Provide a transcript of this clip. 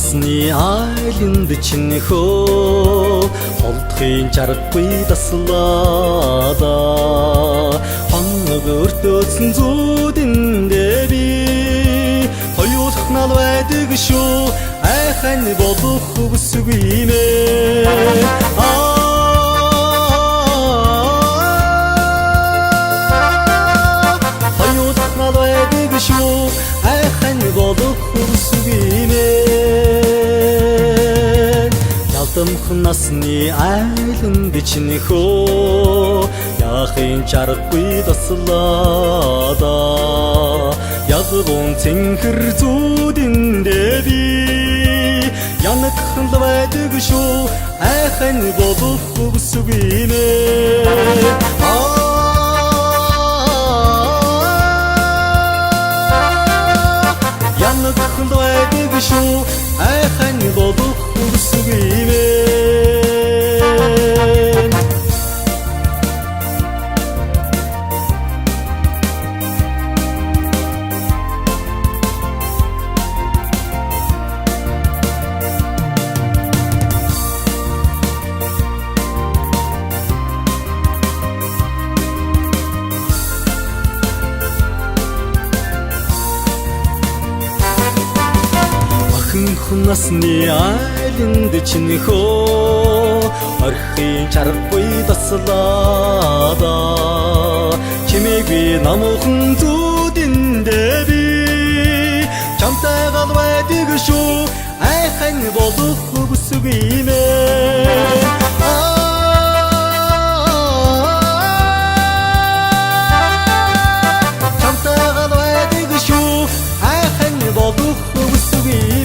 насны айланд чинь хөө холдохын чаргагүй таслаада хоног өртөөсөн зүудэндээ би хоёулах нал байдаг шүү айхан болох бүсгүй мэ хоёулах нал байдаг шүү айхан болох бүсгүй мэ ялдамхан насны айланд чинь хөө яахын чаргагүй таслаада ягуун цэнхэр зүудэндээ би янагхан л байдаг шүү айхан болох бүсгүй мэ янагхан л байдаг шүү айхан болох бүсгүй мэ насны айланд чинь хөө орхин чаргагүй таслаада чимээг би намуухан зүудэндээ би чамтай гал байдаг шүү айхан болох бүсгүй мэ чамтай гал байдаг шүү айхан болох бүсгүй